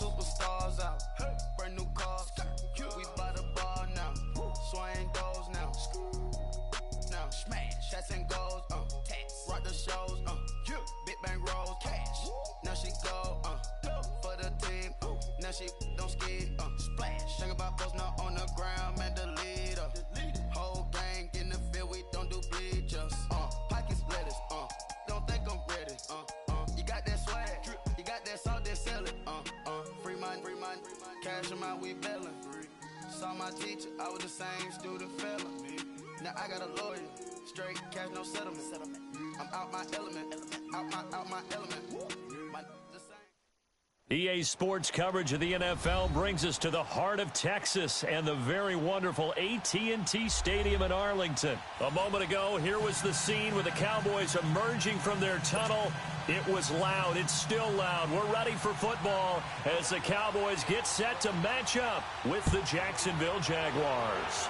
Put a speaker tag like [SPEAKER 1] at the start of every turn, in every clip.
[SPEAKER 1] Superstars out. Brand new cars. We by the ball now. Swing doors now. Smash. Shots and goals. Rock the shows. Big bang rolls. Cash. Now she go. For the team. Now she don't ski. Splash. Think about post now on the ground. Man, the leader. Whole gang in the field. We don't do bleachers. Pockets lettuce. Don't think I'm ready. You got that swag. You got that salt, that sell it. Free mind. Cash amount, we bailing. Saw my teacher, I was the same student fella. Now I got a lawyer. Straight cash, no settlement. I'm out my element. Out my element.
[SPEAKER 2] EA Sports coverage of the NFL brings us to the heart of Texas and the very wonderful AT&T Stadium in Arlington. A moment ago, here was the scene with the Cowboys emerging from their tunnel. It was loud. It's still loud. We're ready for football as the Cowboys get set to match up with the Jacksonville Jaguars.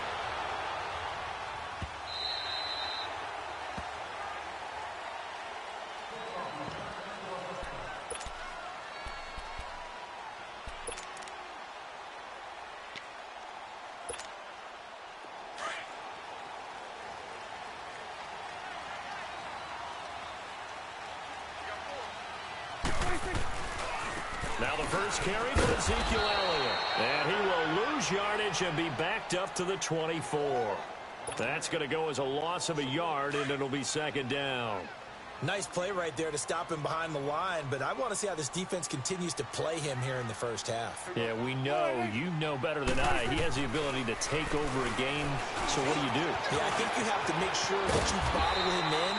[SPEAKER 2] Now the first carry for Ezekiel Elliott. And he will lose yardage and be backed up to the 24. That's going to go as a loss of a yard, and it'll be second down.
[SPEAKER 3] Nice play right there to stop him behind the line, but I want to see how this defense continues to play him here in the first half.
[SPEAKER 2] Yeah, we know. You know better than I. He has the ability to take over a game, so what do you do?
[SPEAKER 3] Yeah, I think you have to make sure that you bottle him in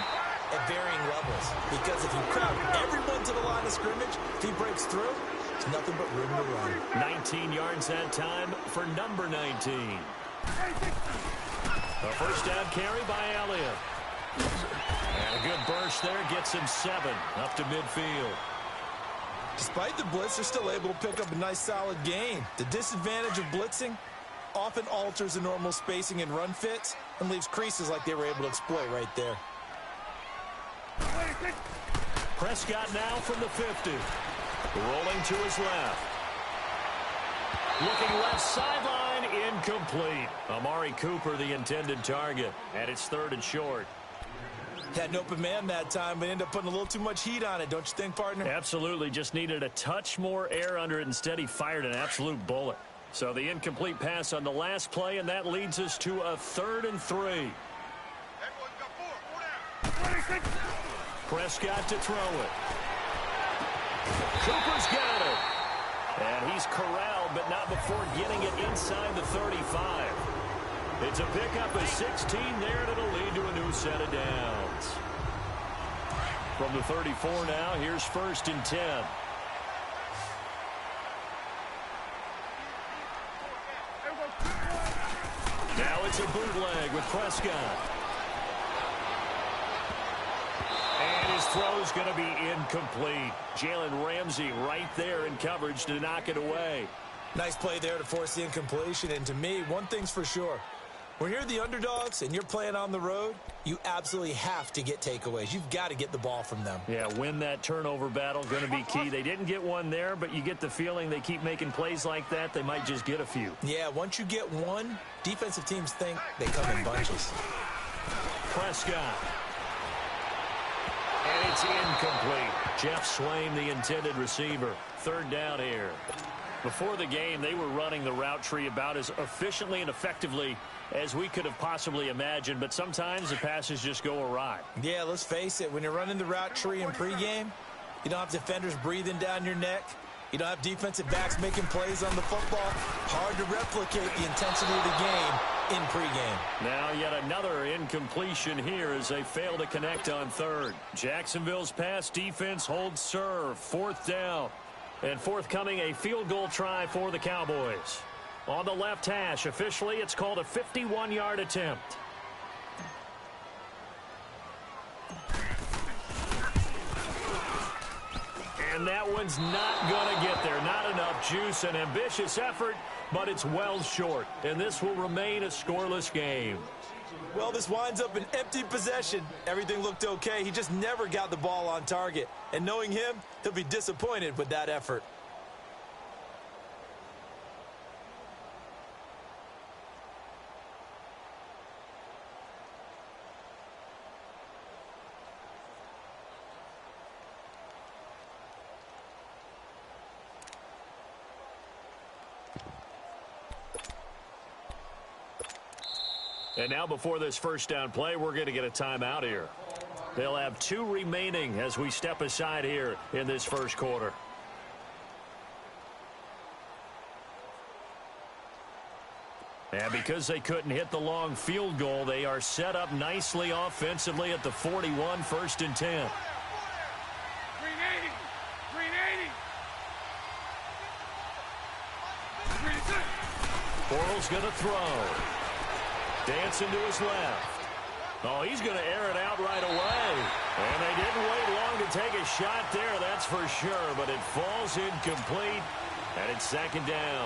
[SPEAKER 3] at varying levels, because if you crowd everyone to the line of scrimmage, if he breaks through, it's nothing but room to run.
[SPEAKER 2] 19 yards that time for number 19. A first down carry by Elliott. And a good burst there gets him 7 up to midfield.
[SPEAKER 3] Despite the blitz, they're still able to pick up a nice solid gain. The disadvantage of blitzing often alters the normal spacing and run fits and leaves creases like they were able to exploit right there.
[SPEAKER 2] Prescott now from the 50. Rolling to his left. Looking left sideline, incomplete. Amari Cooper, the intended target, and it's 3rd and short.
[SPEAKER 3] Had an open man that time, but ended up putting a little too much heat on it, don't you think, partner?
[SPEAKER 2] Absolutely. Just needed a touch more air under it. Instead, he fired an absolute bullet. So the incomplete pass on the last play, and that leads us to a 3rd and 3. Prescott to throw it. Cooper's got it. And he's corralled, but not before getting it inside the 35. It's a pickup of 16 there, and it'll lead to a new set of downs. From the 34 now, here's 1st and 10. Now it's a bootleg with Prescott. And his throw's going to be incomplete. Jalen Ramsey right there in coverage to knock it away.
[SPEAKER 3] Nice play there to force the incompletion. And to me, one thing's for sure. When you're the underdogs and you're playing on the road, you absolutely have to get takeaways. You've got to get the ball from them.
[SPEAKER 2] Yeah, win that turnover battle, going to be key. They didn't get one there, but you get the feeling they keep making plays like that, they might just get a few.
[SPEAKER 3] Yeah, once you get one, defensive teams think they come in bunches.
[SPEAKER 2] Prescott. And it's incomplete. Jeff Swaim, the intended receiver. 3rd down here. Before the game, they were running the route tree about as efficiently and effectively as we could have possibly imagined, but sometimes the passes just go awry.
[SPEAKER 3] Yeah, let's face it, when you're running the route tree in pregame, you don't have defenders breathing down your neck. You don't have defensive backs making plays on the football. Hard to replicate the intensity of the game in pregame.
[SPEAKER 2] Now yet another incompletion here as they fail to connect on 3rd. Jacksonville's pass defense holds serve. 4th down. And forthcoming, a field goal try for the Cowboys. On the left hash, officially, it's called a 51-yard attempt. And that one's not going to get there. Not enough juice. An ambitious effort, but it's well short. And this will remain a scoreless game.
[SPEAKER 3] Well, this winds up an empty possession. Everything looked okay. He just never got the ball on target. And knowing him, he'll be disappointed with that effort.
[SPEAKER 2] And now before this first down play, we're going to get a timeout here. They'll have 2 remaining as we step aside here in this first quarter. And because they couldn't hit the long field goal, they are set up nicely offensively at the 41, 1st and 10. Bortles going to throw. Dancing to his left. Oh, he's going to air it out right away. And they didn't wait long to take a shot there, that's for sure. But it falls incomplete, and it's 2nd down.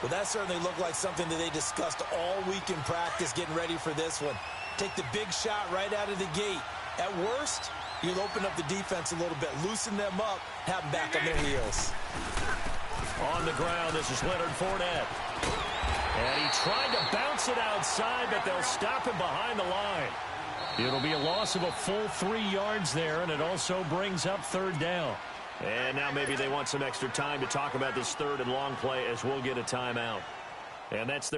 [SPEAKER 3] Well, that certainly looked like something that they discussed all week in practice getting ready for this one. Take the big shot right out of the gate. At worst, you'll open up the defense a little bit, loosen them up, have them back on their heels.
[SPEAKER 2] On the ground, this is Leonard Fournette. And he tried to bounce it outside, but they'll stop him behind the line. It'll be a loss of a full 3 yards there, and it also brings up 3rd down. And now maybe they want some extra time to talk about this 3rd and long play as we'll get a timeout. And that's the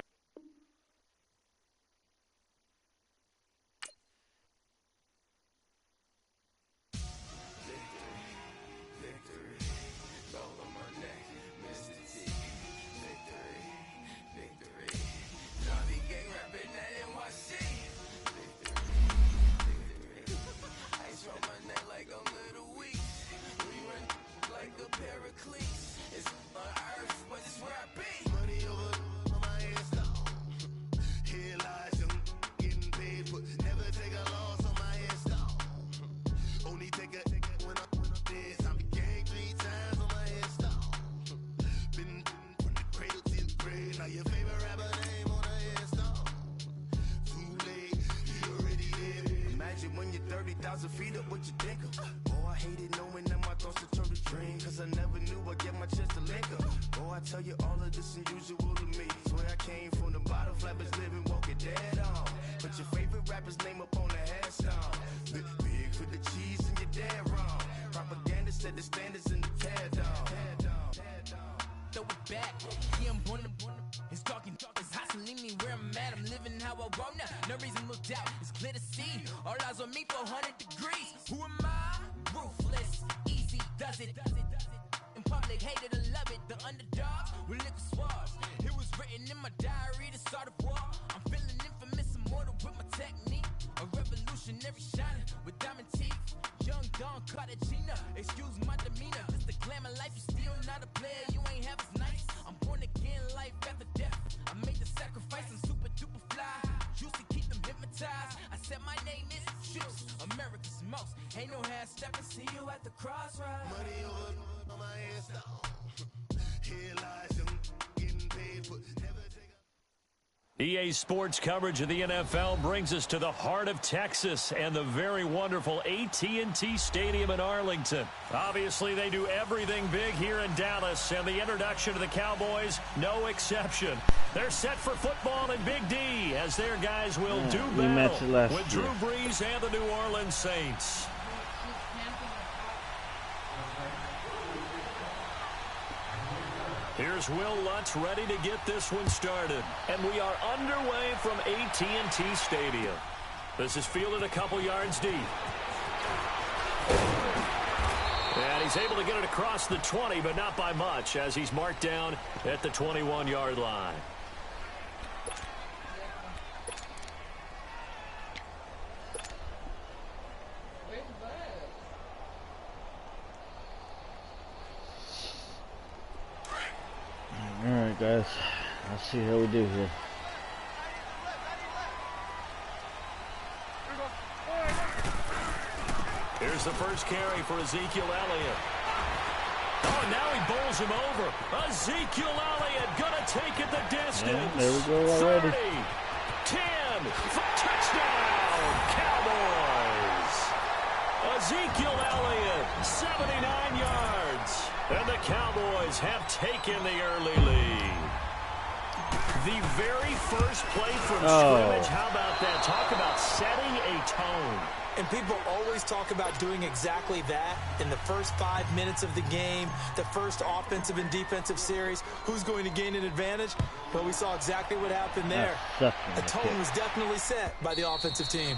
[SPEAKER 2] EA Sports coverage of the NFL brings us to the heart of Texas and the very wonderful AT&T Stadium in Arlington. Obviously, they do everything big here in Dallas, and the introduction to the Cowboys, no exception. They're set for football in Big D as their guys will do battle with Drew Brees and the New Orleans Saints. Here's Will Lutz ready to get this one started. And we are underway from AT&T Stadium. This is fielded a couple yards deep. And he's able to get it across the 20, but not by much, as he's marked down at the 21-yard line.
[SPEAKER 4] All right, guys. Let's see how we do here.
[SPEAKER 2] Here's the first carry for Ezekiel Elliott. Oh, now he bowls him over. Ezekiel Elliott gonna take it the distance.
[SPEAKER 4] Yeah, there we go already.
[SPEAKER 2] 30, 10, touchdown, Cowboys. Ezekiel Elliott, 79 yards. And the Cowboys have taken the early lead. The very first play from scrimmage, how about that? Talk about setting a tone.
[SPEAKER 3] And people always talk about doing exactly that in the first 5 minutes of the game, the first offensive and defensive series. Who's going to gain an advantage? Well, we saw exactly what happened there. The tone was definitely set by the offensive team.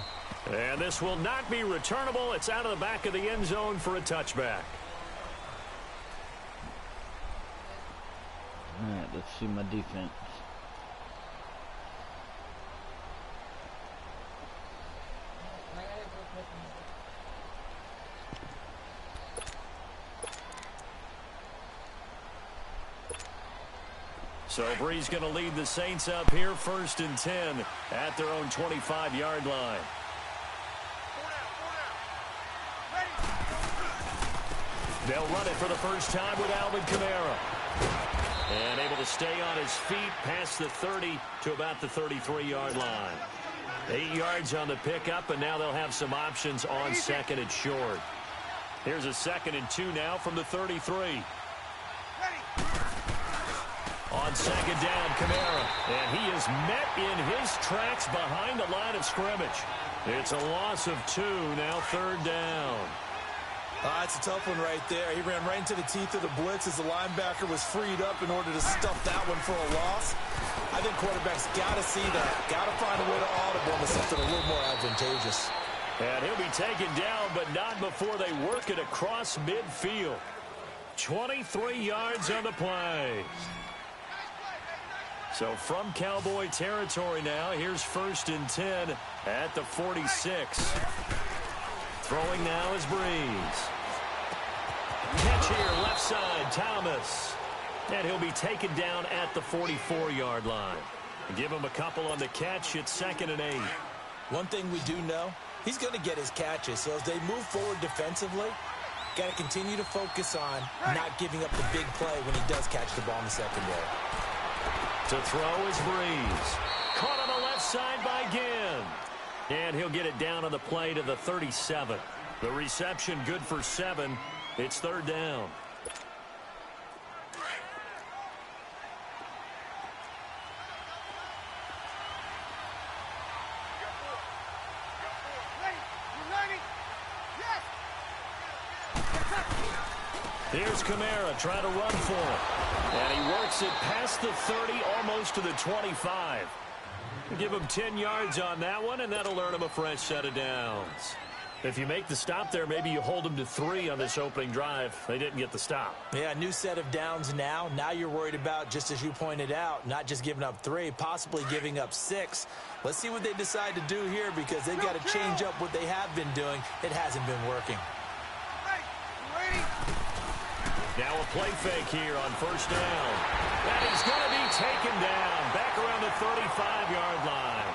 [SPEAKER 2] And this will not be returnable. It's out of the back of the end zone for a touchback.
[SPEAKER 4] All right, let's see my defense.
[SPEAKER 2] So Brees going to lead the Saints up here, 1st and 10 at their own 25-yard line. They'll run it for the first time with Alvin Kamara. And able to stay on his feet past the 30 to about the 33-yard line. 8 yards on the pickup, and now they'll have some options on 2nd and short. Here's a 2nd and 2 now from the 33. On 2nd down, Kamara. And he is met in his tracks behind the line of scrimmage. It's a loss of 2, now 3rd down.
[SPEAKER 3] It's a tough one right there. He ran right into the teeth of the blitz as the linebacker was freed up in order to stuff that one for a loss. I think quarterbacks got to see that. Got to find a way to audible to something a little more advantageous.
[SPEAKER 2] And he'll be taken down, but not before they work it across midfield. 23 yards on the play. So from Cowboy territory now, here's 1st and 10 at the 46. Throwing now is Brees. Catch here, left side, Thomas. And he'll be taken down at the 44-yard line. Give him a couple on the catch. It's 2nd and 8.
[SPEAKER 3] One thing we do know, he's going to get his catches. So as they move forward defensively, got to continue to focus on not giving up the big play when he does catch the ball in the secondary.
[SPEAKER 2] To throw is Brees. Caught on the left side by Ginn. And he'll get it down on the play to the 37. The reception good for 7. It's 3rd down. Here's Kamara trying to run for it. And he works it past the 30, almost to the 25. Give him 10 yards on that one, and that'll earn him a fresh set of downs. If you make the stop there, maybe you hold them to 3 on this opening drive. They didn't get the stop.
[SPEAKER 3] Yeah, new set of downs now. Now you're worried about, just as you pointed out, not just giving up 3, possibly giving up 6. Let's see what they decide to do here, because they've got to change up what they have been doing. It hasn't been working.
[SPEAKER 2] Now a play fake here on 1st down. And he's going to be taken down back around the 35-yard line.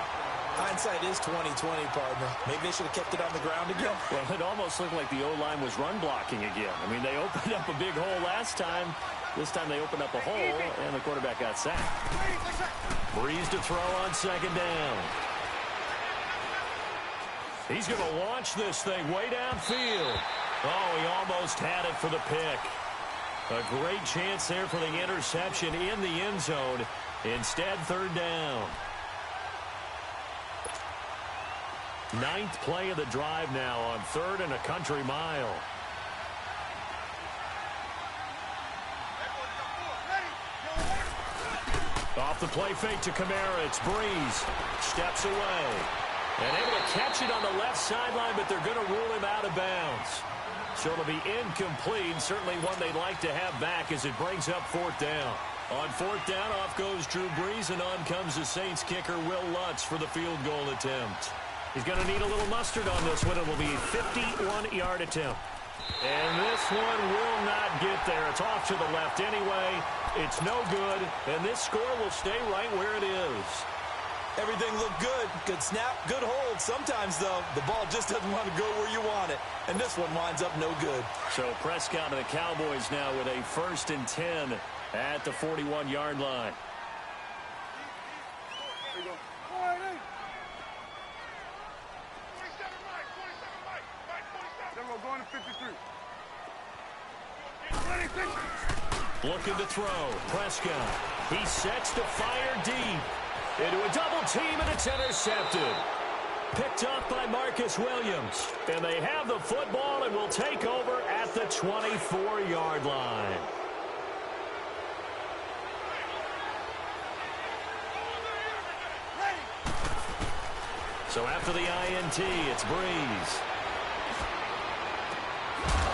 [SPEAKER 3] Hindsight is 20/20, partner. Maybe they should have kept it on the ground again.
[SPEAKER 2] Well, it almost looked like the O-line was run blocking again. I mean, they opened up a big hole last time. This time they opened up a hole, and the quarterback got sacked. Brees to throw on 2nd down. He's going to launch this thing way downfield. Oh, he almost had it for the pick. A great chance there for the interception in the end zone. Instead, 3rd down. 9th play of the drive now on 3rd and a country mile. Off the play fake to Kamara. It's Brees. Steps away. And able to catch it on the left sideline, but they're going to rule him out of bounds. So it'll be incomplete. Certainly one they'd like to have back as it brings up 4th down. On 4th down, off goes Drew Brees, and on comes the Saints kicker, Will Lutz, for the field goal attempt. He's going to need a little mustard on this one. It will be a 51-yard attempt. And this one will not get there. It's off to the left anyway. It's no good, and this score will stay right where it is.
[SPEAKER 3] Everything looked good. Good snap, good hold. Sometimes, though, the ball just doesn't want to go where you want it. And this one winds up no good.
[SPEAKER 2] So Prescott and the Cowboys now with a 1st and 10 at the 41-yard line.
[SPEAKER 5] There you go. Going to 53.
[SPEAKER 2] Looking to throw. Prescott. He sets to fire deep. Into a double team, and it's intercepted. Picked up by Marcus Williams. And they have the football and will take over at the 24-yard line. So after the INT, it's Breeze.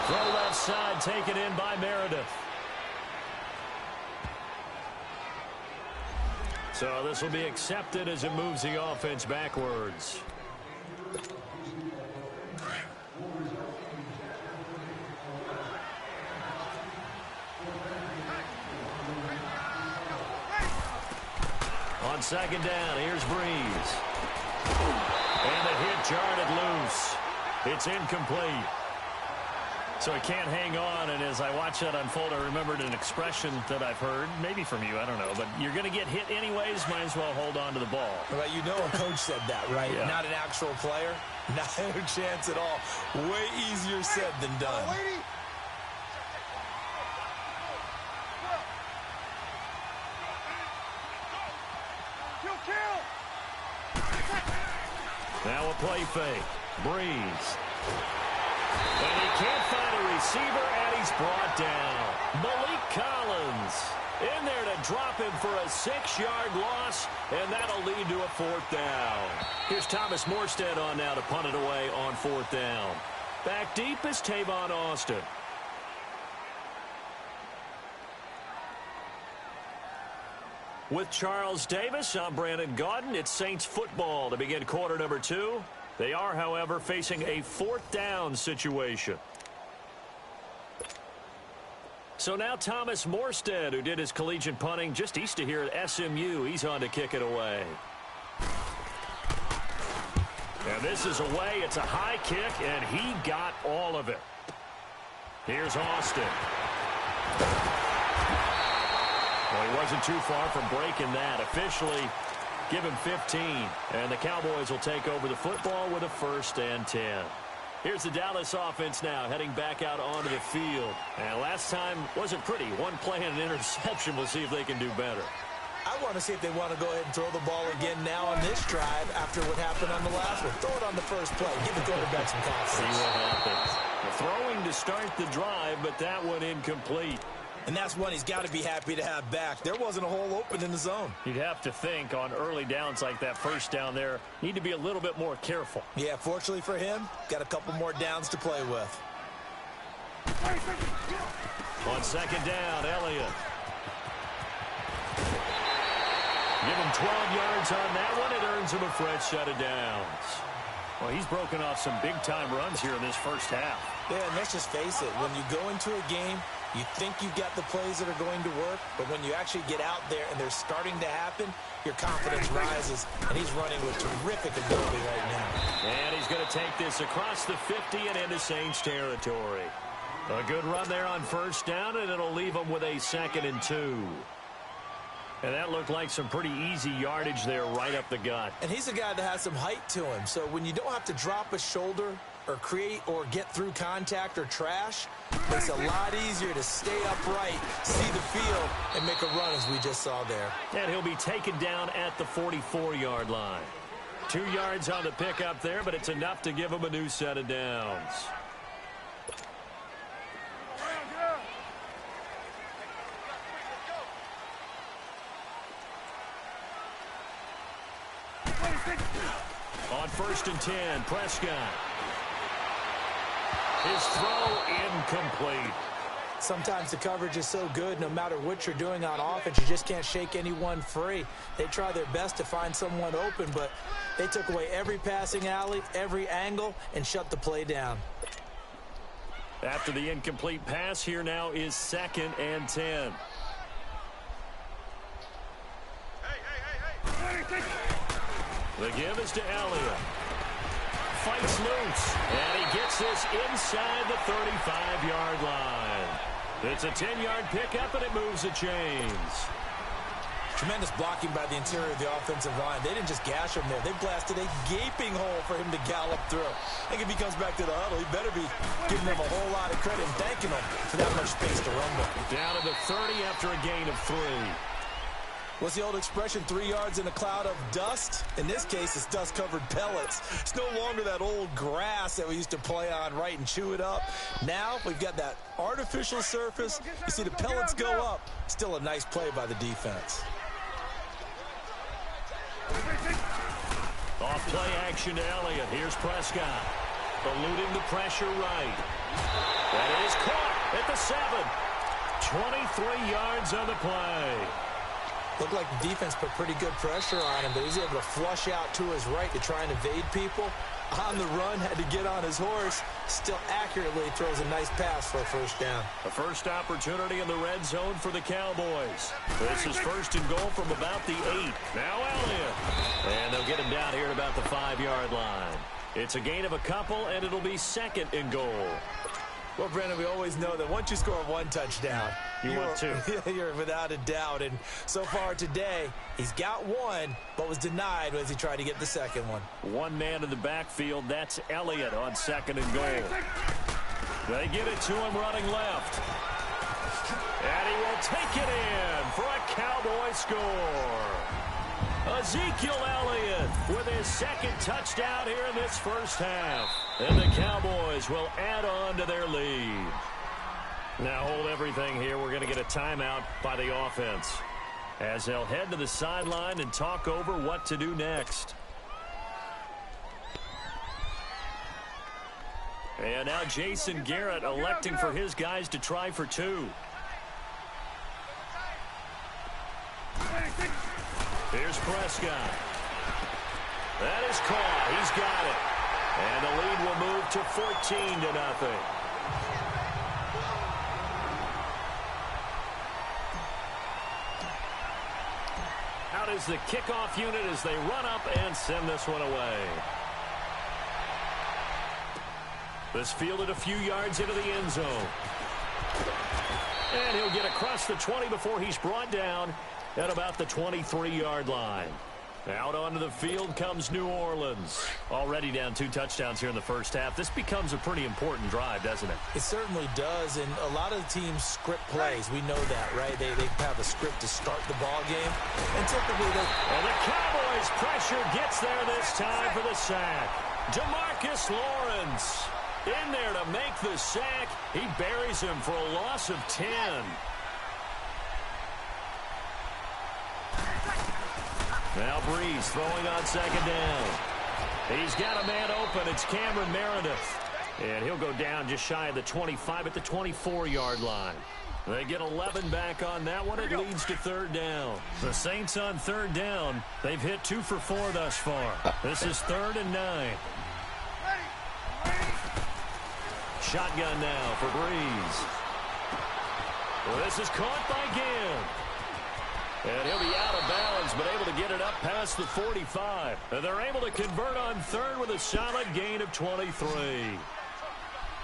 [SPEAKER 2] Throw left side, taken in by Meredith. So this will be accepted as it moves the offense backwards. On 2nd down, here's Breeze. And the hit jarred it loose. It's incomplete. So he can't hang on, and as I watch that unfold, I remembered an expression that I've heard, maybe from you, I don't know, but you're going to get hit anyways, might as well hold on to the ball.
[SPEAKER 3] Well, you know a coach said that, right?
[SPEAKER 2] Yeah.
[SPEAKER 3] Not an actual player. Not a chance at all. Way easier said than done.
[SPEAKER 2] Now a play fake. Breeze. And he can't find a receiver, and he's brought down. Malik Collins in there to drop him for a 6-yard loss, and that'll lead to a 4th down. Here's Thomas Morstead on now to punt it away on 4th down. Back deep is Tavon Austin. With Charles Davis, I'm Brandon Gaudin. It's Saints football to begin quarter number 2. They are, however, facing a 4th down situation. So now Thomas Morstead, who did his collegiate punting just east of here at SMU, he's on to kick it away. And this is away. It's a high kick, and he got all of it. Here's Austin. Well, he wasn't too far from breaking that. Officially, give him 15. And the Cowboys will take over the football with a 1st and 10. Here's the Dallas offense now heading back out onto the field. And last time wasn't pretty. One play and an interception. We'll see if they can do better.
[SPEAKER 3] I want to see if they want to go ahead and throw the ball again now on this drive after what happened on the last one. Throw it on the first play. Give the quarterback some confidence.
[SPEAKER 2] See what happens. The throwing to start the drive, but that one incomplete.
[SPEAKER 3] And that's one he's got to be happy to have back. There wasn't a hole open in the zone.
[SPEAKER 2] You'd have to think on early downs like that 1st down there, need to be a little bit more careful.
[SPEAKER 3] Yeah, fortunately for him, got a couple more downs to play with.
[SPEAKER 2] On 2nd down, Elliott. Give him 12 yards on that one. It earns him a fresh set of downs. Well, he's broken off some big-time runs here in this 1st half.
[SPEAKER 3] Yeah, and let's just face it. When you go into a game, you think you've got the plays that are going to work, but when you actually get out there and they're starting to happen, your confidence rises, and he's running with terrific ability right now.
[SPEAKER 2] And he's going to take this across the 50 and into Saints territory. A good run there on 1st down, and it'll leave him with a 2nd and 2. And that looked like some pretty easy yardage there right up the gut.
[SPEAKER 3] And he's a guy that has some height to him, so when you don't have to drop a shoulder or create or get through contact or trash, it's a lot easier to stay upright, see the field, and make a run as we just saw there.
[SPEAKER 2] And he'll be taken down at the 44-yard line. 2 yards on the pickup there, but it's enough to give him a new set of downs. On 1st and 10, Prescott. His throw incomplete.
[SPEAKER 3] Sometimes the coverage is so good, no matter what you're doing on offense, you just can't shake anyone free. They try their best to find someone open, but they took away every passing alley, every angle, and shut the play down.
[SPEAKER 2] After the incomplete pass, here now is 2nd and 10. The give is to Elliott. Fights loose, and he gets this inside the 35-yard line. It's a 10-yard pickup, and it moves the chains.
[SPEAKER 3] Tremendous blocking by the interior of the offensive line. They didn't just gash him there. They blasted a gaping hole for him to gallop through. I think if he comes back to the huddle, he better be giving them a whole lot of credit and thanking them for that much space to run with.
[SPEAKER 2] Down to the 30 after a gain of 3.
[SPEAKER 3] What's the old expression, 3 yards in a cloud of dust? In this case, it's dust-covered pellets. It's no longer that old grass that we used to play on, right, and chew it up. Now we've got that artificial surface. You see the pellets go up. Still a nice play by the defense.
[SPEAKER 2] Off play action to Elliott. Here's Prescott. Eluding the pressure right. That is caught at the 7. 23 yards on the play.
[SPEAKER 3] Looked like the defense put pretty good pressure on him, but he's able to flush out to his right to try and evade people. On the run, had to get on his horse. Still accurately throws a nice pass for a first down.
[SPEAKER 2] A first opportunity in the red zone for the Cowboys. This is first and goal from about the 8. Now Elliott. And they'll get him down here at about the 5-yard line. It's a gain of a couple, and it'll be second and goal.
[SPEAKER 3] Well, Brandon, we always know that once you score 1 touchdown, you're without a doubt. And so far today, he's got 1, but was denied as he tried to get the second one.
[SPEAKER 2] One man in the backfield. That's Elliott on second and goal. They give it to him running left. And he will take it in for a Cowboy score. Ezekiel Elliott with his second touchdown here in this first half. And the Cowboys will add on to their lead. Now hold everything here. We're going to get a timeout by the offense as they'll head to the sideline and talk over what to do next. And now Jason Garrett electing for his guys to try for 2. Here's Prescott. That is caught. He's got it. And the lead will move to 14-0. Out is the kickoff unit as they run up and send this one away. This fielded a few yards into the end zone. And he'll get across the 20 before he's brought down at about the 23-yard line. Out onto the field comes New Orleans. Already down 2 touchdowns here in the first half. This becomes a pretty important drive, doesn't it?
[SPEAKER 3] It certainly does, and a lot of the teams script plays. We know that, right? They have a script to start the ball game, and typically they...
[SPEAKER 2] And the Cowboys' pressure gets there this time for the sack. DeMarcus Lawrence in there to make the sack. He buries him for a loss of 10. Now Breeze throwing on second down. He's got a man open. It's Cameron Meredith. And he'll go down just shy of the 25 at the 24-yard line. They get 11 back on that one. It leads to third down. The Saints on third down. They've hit 2 for 4 thus far. This is 3rd and 9. Shotgun now for Breeze. Well, this is caught by Ginn. And he'll be out of bounds, but able to get it up past the 45. And they're able to convert on third with a solid gain of 23.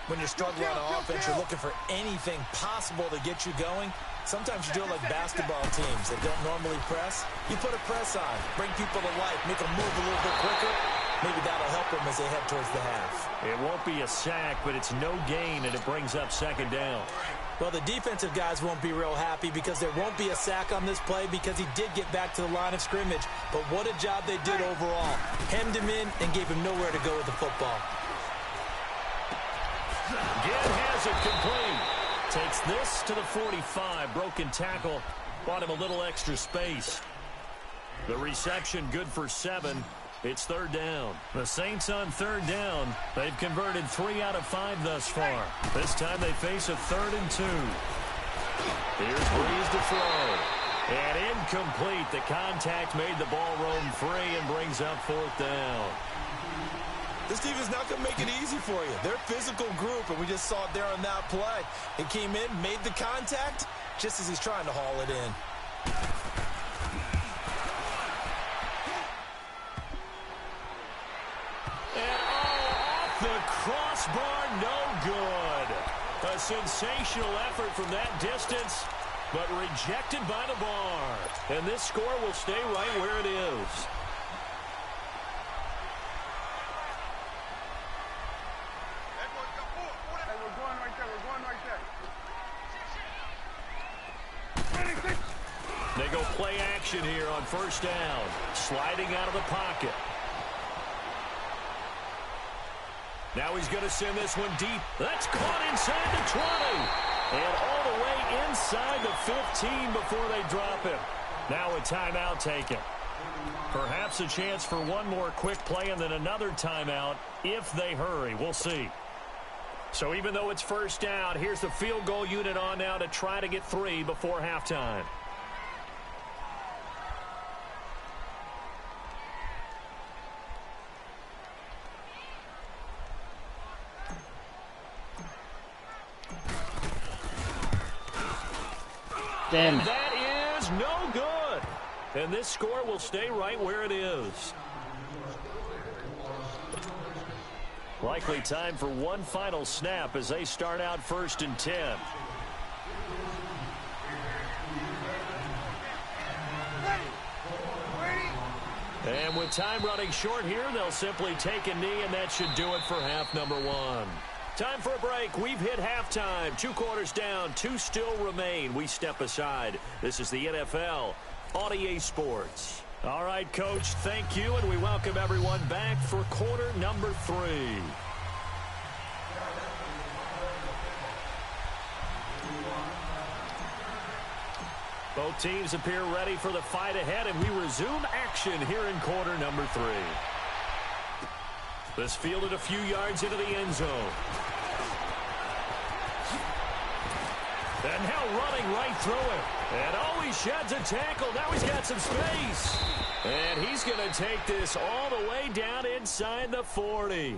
[SPEAKER 3] When you're struggling on offense, you're looking for anything possible to get you going. Sometimes you do it like basketball teams that don't normally press. You put a press on, bring people to life, make them move a little bit quicker. Maybe that'll help them as they head towards the half.
[SPEAKER 2] It won't be a sack, but it's no gain, and it brings up second down.
[SPEAKER 3] Well, the defensive guys won't be real happy because there won't be a sack on this play because he did get back to the line of scrimmage. But what a job they did overall. Hemmed him in and gave him nowhere to go with the football.
[SPEAKER 2] Ginn has it complete. Takes this to the 45. Broken tackle. Bought him a little extra space. The reception good for 7. It's third down. The Saints on third down. They've converted 3 out of 5 thus far. This time they face a 3rd and 2. Here's Breeze to throw. And incomplete. The contact made the ball roam free and brings up 4th down.
[SPEAKER 3] This team is not going to make it easy for you. They're a physical group, and we just saw it there on that play. He came in, made the contact, just as he's trying to haul it in.
[SPEAKER 2] crossbar, no good. A sensational effort from that distance, but rejected by the bar. And this score will stay right where it is.
[SPEAKER 5] We're
[SPEAKER 2] They go play action here on first down. Sliding out of the pocket. Now he's going to send this one deep. That's caught inside the 20. And all the way inside the 15 before they drop him. Now a timeout taken. Perhaps a chance for one more quick play and then another timeout if they hurry. We'll see. So even though it's first down, here's the field goal unit on now to try to get 3 before halftime.
[SPEAKER 4] Damn it.
[SPEAKER 2] That is no good. And this score will stay right where it is. Likely time for one final snap as they start out 1st and 10. And with time running short here, they'll simply take a knee, and that should do it for half number 1. Time for a break. We've hit halftime. 2 quarters down. 2 still remain. We step aside. This is the NFL on EA Sports. All right, Coach, thank you, and we welcome everyone back for quarter number 3. Both teams appear ready for the fight ahead, and we resume action here in quarter number 3. This fielded a few yards into the end zone. And now running right through it. And oh, he sheds a tackle. Now he's got some space. And he's going to take this all the way down inside the 40.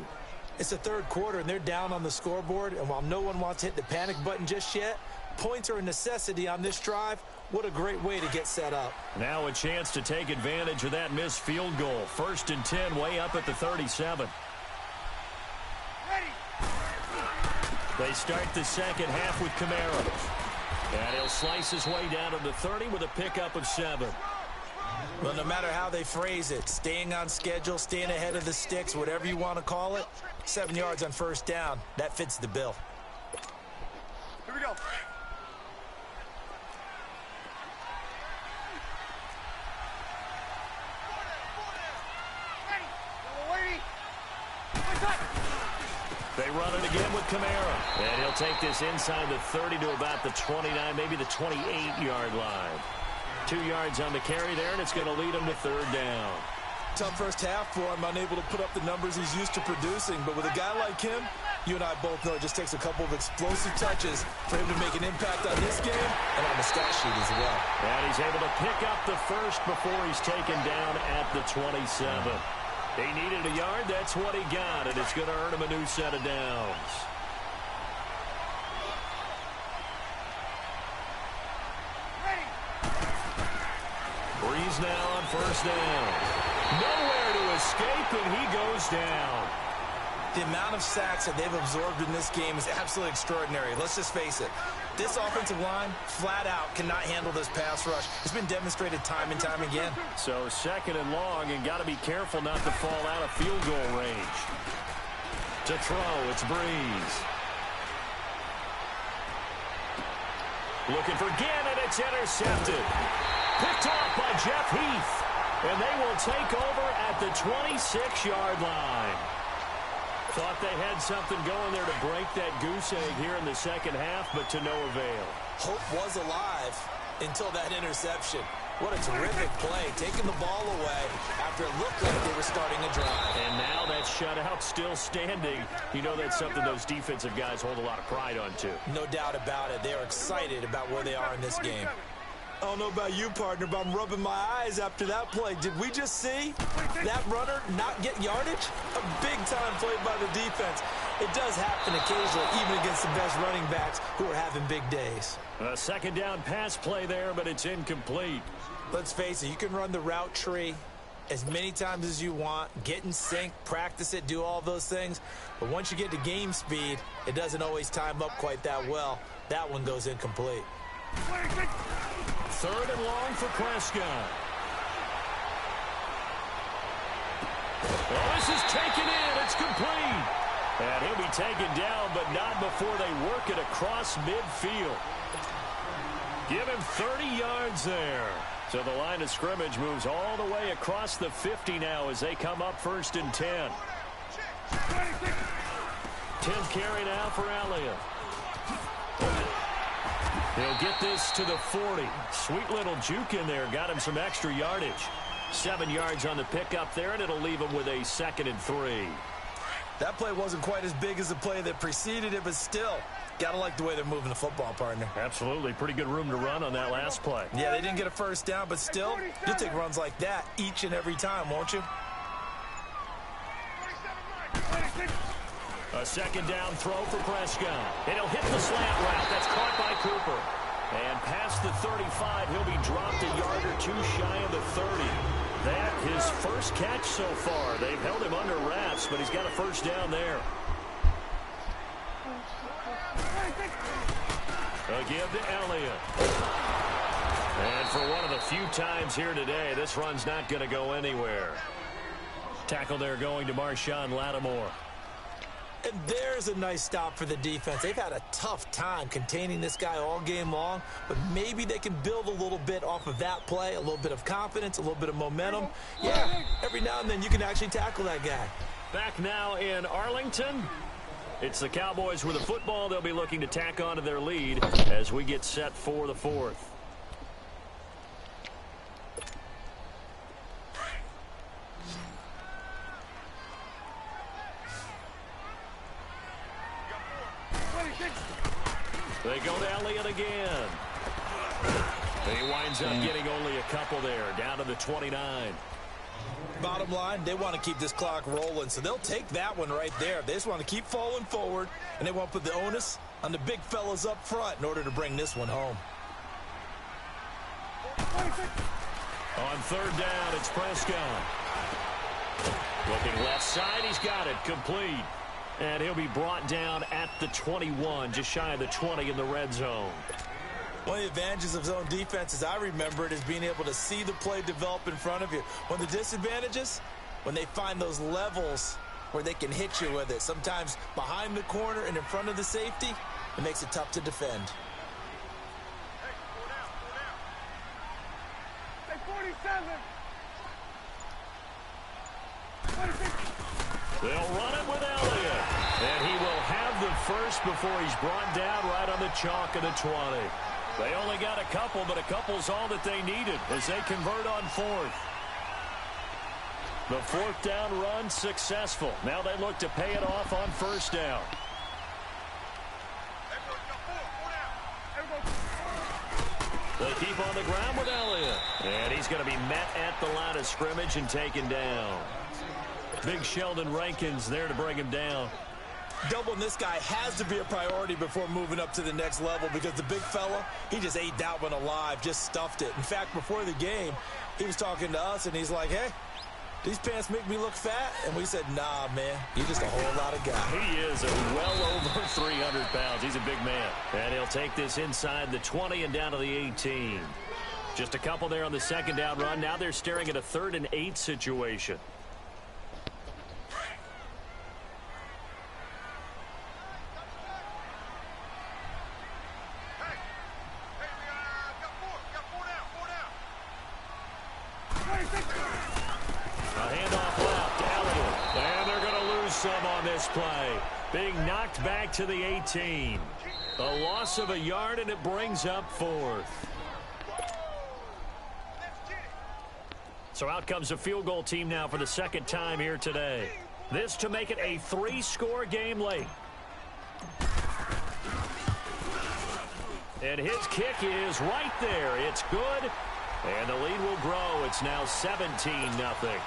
[SPEAKER 3] It's the 3rd quarter, and they're down on the scoreboard. And while no one wants to hit the panic button just yet, points are a necessity on this drive. What a great way to get set up.
[SPEAKER 2] Now a chance to take advantage of that missed field goal. 1st and 10, way up at the 37. They start the second half with Kamara. And he'll slice his way down to the 30 with a pickup of 7.
[SPEAKER 3] Well, no matter how they phrase it, staying on schedule, staying ahead of the sticks, whatever you want to call it, 7 yards on first down, that fits the bill.
[SPEAKER 5] Here we go.
[SPEAKER 2] They run it again with Kamara. And he'll take this inside the 30 to about the 29, maybe the 28-yard line. 2 yards on the carry there, and it's going to lead him to 3rd down.
[SPEAKER 3] Tough first half for him, unable to put up the numbers he's used to producing. But with a guy like him, you and I both know it just takes a couple of explosive touches for him to make an impact on this game and on the stat sheet as well.
[SPEAKER 2] And he's able to pick up the first before he's taken down at the 27. He needed a yard. That's what he got, and it's going to earn him a new set of downs. Breeze now on first down. Nowhere to escape, and he goes down.
[SPEAKER 3] The amount of sacks that they've absorbed in this game is absolutely extraordinary. Let's just face it. This offensive line, flat out, cannot handle this pass rush. It's been demonstrated time and time again.
[SPEAKER 2] So 2nd and long, and got to be careful not to fall out of field goal range. To throw, it's Breeze. Looking for Gann, and it's intercepted. Picked off by Jeff Heath. And they will take over at the 26-yard line. Thought they had something going there to break that goose egg here in the second half, but to no avail.
[SPEAKER 3] Hope was alive until that interception. What a terrific play, taking the ball away after it looked like they were starting a drive.
[SPEAKER 2] And now that shutout still standing. You know that's something those defensive guys hold a lot of pride on, too.
[SPEAKER 3] No doubt about it. They're excited about where they are in this game. I don't know about you, partner, but I'm rubbing my eyes after that play. Did we just see that runner not get yardage? A big-time play by the defense. It does happen occasionally, even against the best running backs who are having big days.
[SPEAKER 2] A 2nd down pass play there, but it's incomplete.
[SPEAKER 3] Let's face it, you can run the route tree, as many times as you want, get in sync, practice it, do all those things. But once you get to game speed, it doesn't always time up quite that well. That one goes incomplete.
[SPEAKER 2] 3rd and long for Prescott. Oh, this is taken in. It's complete. And he'll be taken down, but not before they work it across midfield. Give him 30 yards there. So the line of scrimmage moves all the way across the 50 now as they come up 1st and 10. 10th carry now for Elliott. He'll get this to the 40. Sweet little juke in there. Got him some extra yardage. 7 yards on the pickup there, and it'll leave him with a 2nd and 3.
[SPEAKER 3] That play wasn't quite as big as the play that preceded it, but still, got to like the way they're moving the football, partner.
[SPEAKER 2] Absolutely. Pretty good room to run on that last play.
[SPEAKER 3] Yeah, they didn't get a first down, but still, you'll take runs like that each and every time, won't you?
[SPEAKER 2] A 2nd down throw for Prescott. And he'll hit the slant route. That's caught by Cooper. And past the 35, he'll be dropped a yard or two shy of the 30. That his first catch so far. They've held him under wraps, but he's got a first down there. A give to Elliott. And for one of the few times here today, this run's not going to go anywhere. Tackle there going to Marshawn Lattimore.
[SPEAKER 3] And there's a nice stop for the defense. They've had a tough time containing this guy all game long, but maybe they can build a little bit off of that play, a little bit of confidence, a little bit of momentum. Yeah, every now and then you can actually tackle that guy.
[SPEAKER 2] Back now in Arlington. It's the Cowboys with the football. They'll be looking to tack on to their lead as we get set for the 4th. They go to Elliott again. He winds up getting only a couple there, down to the 29.
[SPEAKER 3] Bottom line, they want to keep this clock rolling, so they'll take that one right there. They just want to keep falling forward, and they want to put the onus on the big fellas up front in order to bring this one home.
[SPEAKER 2] On 3rd down, it's Prescott. Looking left side, he's got it, complete. And he'll be brought down at the 21, just shy of the 20 in the red zone.
[SPEAKER 3] One of the advantages of zone defense, as I remember it, is being able to see the play develop in front of you. One of the disadvantages, when they find those levels where they can hit you with it, sometimes behind the corner and in front of the safety, it makes it tough to defend.
[SPEAKER 5] Hey, 47.
[SPEAKER 2] They'll run it with Elliott. And he will have the first before he's brought down right on the chalk of the 20. They only got a couple, but a couple's all that they needed as they convert on 4th. The 4th down run successful. Now they look to pay it off on 1st down. They keep on the ground with Elliott. And he's going to be met at the line of scrimmage and taken down. Big Sheldon Rankins there to bring him down.
[SPEAKER 3] Doubling this guy has to be a priority before moving up to the next level because the big fella, he just ate that one alive, just stuffed it. In fact, before the game, he was talking to us, and he's like, hey, these pants make me look fat? And we said, nah, man, you're just a whole lot of guy.
[SPEAKER 2] He is well over 300 pounds. He's a big man. And he'll take this inside the 20 and down to the 18. Just a couple there on the 2nd down run. Now they're staring at a 3rd and 8 situation. Play being knocked back to the 18. A loss of a yard, and it brings up 4th. So out comes a field goal team now for the 2nd time here today. This to make it a 3-score game late. And his kick is right there. It's good, and the lead will grow. It's now 17-0.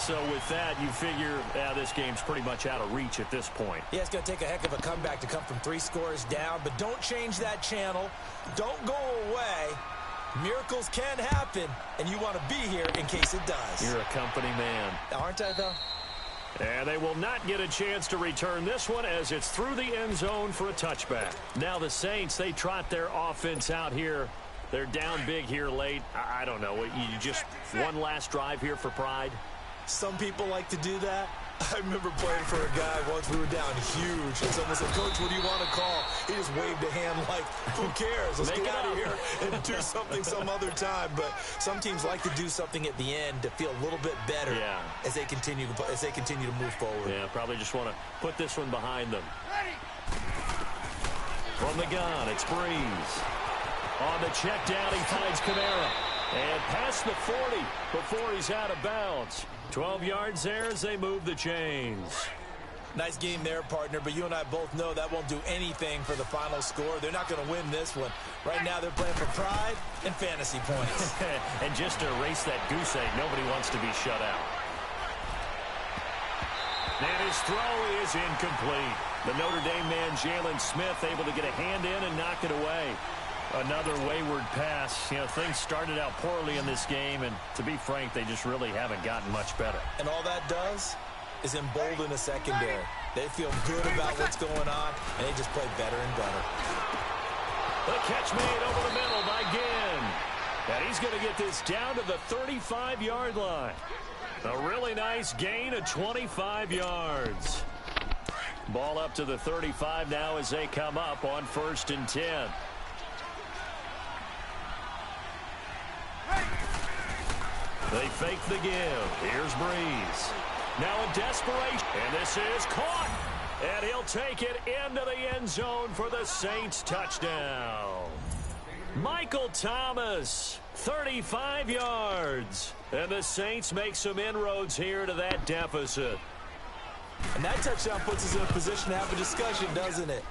[SPEAKER 2] So with that, you figure this game's pretty much out of reach at this point.
[SPEAKER 3] Yeah, it's going to take a heck of a comeback to come from 3 scores down, but don't change that channel. Don't go away Miracles can happen, and you want to be here in case it does.
[SPEAKER 2] You're a company man.
[SPEAKER 3] Aren't I, though?
[SPEAKER 2] And they will not get a chance to return this one as it's through the end zone for a touchback. Now the Saints, they trot their offense out here. They're down big here late. I don't know. You just one last drive here for pride?
[SPEAKER 3] Some people like to do that. I remember playing for a guy once. We were down huge, and someone said, "Coach, what do you want to call?" He just waved a hand like, "Who cares? Let's get out of here and do something some other time." But some teams like to do something at the end to feel a little bit better as they continue to move forward.
[SPEAKER 2] Yeah, probably just want to put this one behind them. From the gun, it's Breeze. On the check down, he finds Kamara. And past the 40 before he's out of bounds. 12 yards there as they move the chains.
[SPEAKER 3] Nice game there, partner, but you and I both know that won't do anything for the final score. They're not going to win this one. Right now they're playing for pride and fantasy points.
[SPEAKER 2] And just to erase that goose egg, nobody wants to be shut out. And his throw is incomplete. The Notre Dame man, Jalen Smith, able to get a hand in and knock it away. Another wayward pass. You know, things started out poorly in this game, and to be frank, they just really haven't gotten much better.
[SPEAKER 3] And all that does is embolden a secondary. They feel good about what's going on, and they just play better and better.
[SPEAKER 2] The catch made over the middle by Ginn. And he's going to get this down to the 35-yard line. A really nice gain of 25 yards. Ball up to the 35 now as they come up on 1st and 10. They fake the give. Here's Breeze. Now a desperation. And this is caught. And he'll take it into the end zone for the Saints touchdown. Michael Thomas, 35 yards. And the Saints make some inroads here to that deficit.
[SPEAKER 3] And that touchdown puts us in a position to have a discussion, doesn't it?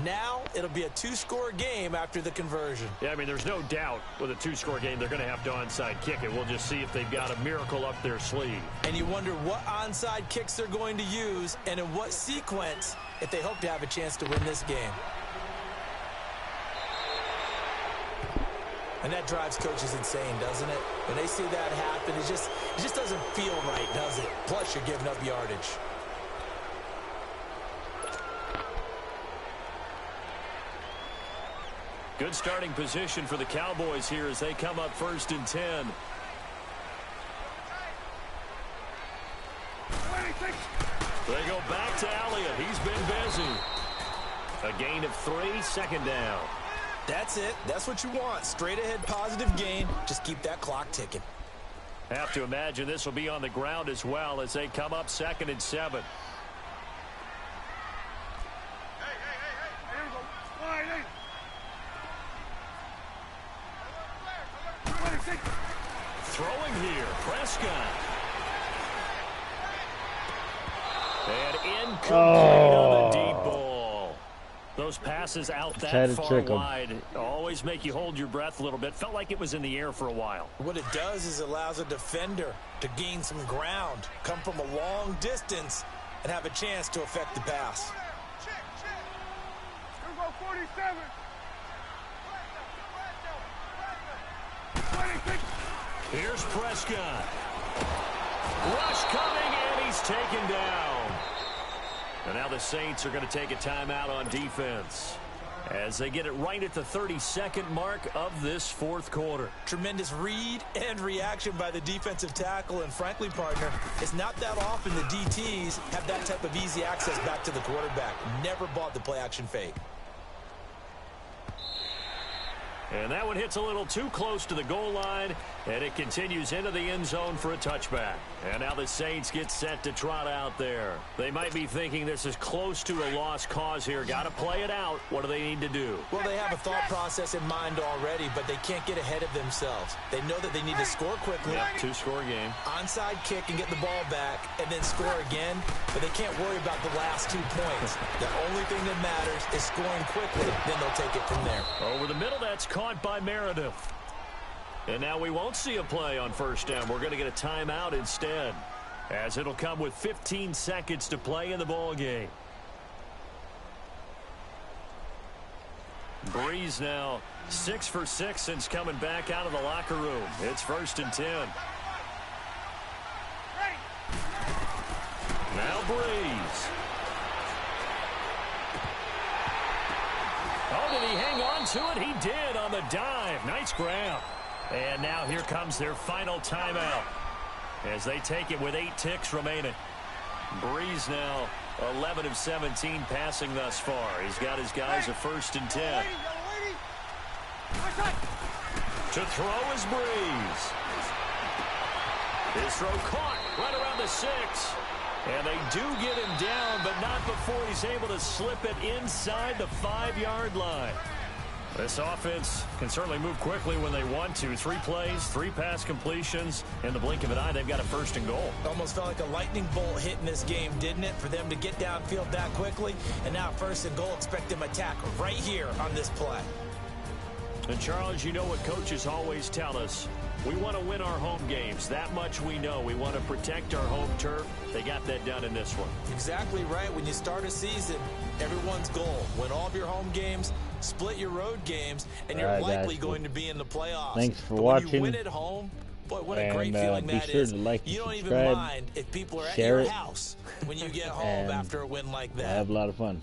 [SPEAKER 3] Now it'll be a 2-score game after the conversion.
[SPEAKER 2] Yeah, I mean, there's no doubt with a 2-score game they're going to have to onside kick it. We'll just see if they've got a miracle up their sleeve.
[SPEAKER 3] And you wonder what onside kicks they're going to use and in what sequence if they hope to have a chance to win this game. And that drives coaches insane, doesn't it? When they see that happen, it just doesn't feel right, does it? Plus, you're giving up yardage.
[SPEAKER 2] Good starting position for the Cowboys here as they come up 1st and 10. They go back to Elliott. He's been busy. A gain of 3, 2nd down.
[SPEAKER 3] That's it. That's what you want. Straight ahead positive gain. Just keep that clock ticking.
[SPEAKER 2] Have to imagine this will be on the ground as well as they come up 2nd and 7. Throwing here, Prescott. And incomplete on the deep ball. Those passes out that far wide always make you hold your breath a little bit. Felt like it was in the air for a while.
[SPEAKER 3] What it does is allows a defender to gain some ground, come from a long distance, and have a chance to affect the pass.
[SPEAKER 5] Here go 47.
[SPEAKER 2] Here's Prescott. Rush coming, and he's taken down. And now the Saints are going to take a timeout on defense as they get it right at the 32nd mark of this 4th quarter.
[SPEAKER 3] Tremendous read and reaction by the defensive tackle, and frankly, partner, it's not that often the DTs have that type of easy access back to the quarterback. Never bought the play-action fake.
[SPEAKER 2] And that one hits a little too close to the goal line, and it continues into the end zone for a touchback. And now the Saints get set to trot out there. They might be thinking this is close to a lost cause here. Got to play it out. What do they need to do?
[SPEAKER 3] Well, they have a thought process in mind already, but they can't get ahead of themselves. They know that they need to score quickly.
[SPEAKER 2] Yep, 2-score game.
[SPEAKER 3] Onside kick and get the ball back, and then score again. But they can't worry about the last 2 points. The only thing that matters is scoring quickly. Then they'll take it from there.
[SPEAKER 2] Over the middle, that's caught by Meredith. And now we won't see a play on 1st down. We're going to get a timeout instead, as it'll come with 15 seconds to play in the ball game. Breeze now 6 for 6 since coming back out of the locker room. It's 1st and 10. Now Breeze. Oh, did he hang on to it? He did on the dive. Nice grab. And now here comes their final timeout as they take it with 8 ticks remaining. Breeze now 11 of 17 passing thus far. He's got his guys a 1st and 10. To throw is Breeze. His throw caught right around the 6. And they do get him down, but not before he's able to slip it inside the 5-yard line. This offense can certainly move quickly when they want to. 3 plays, 3 pass completions. In the blink of an eye, they've got a 1st and goal.
[SPEAKER 3] Almost felt like a lightning bolt hit in this game, didn't it? For them to get downfield that quickly. And now 1st and goal, expect them to attack right here on this play.
[SPEAKER 2] And Charles, you know what coaches always tell us. We want to win our home games. That much we know. We want to protect our home turf. They got that done in this one.
[SPEAKER 3] Exactly right. When you start a season, everyone's goal. Win all of your home games, split your road games, and you're likely going to be in the playoffs.
[SPEAKER 4] Thanks for
[SPEAKER 3] watching.
[SPEAKER 4] watching.
[SPEAKER 3] When you win at home, boy, what a great feeling that
[SPEAKER 4] be sure
[SPEAKER 3] is.
[SPEAKER 4] to like
[SPEAKER 3] you
[SPEAKER 4] and
[SPEAKER 3] don't
[SPEAKER 4] subscribe,
[SPEAKER 3] even mind if people are at
[SPEAKER 4] share
[SPEAKER 3] your
[SPEAKER 4] it,
[SPEAKER 3] house when you get home after a win like that.
[SPEAKER 4] Have a lot of fun.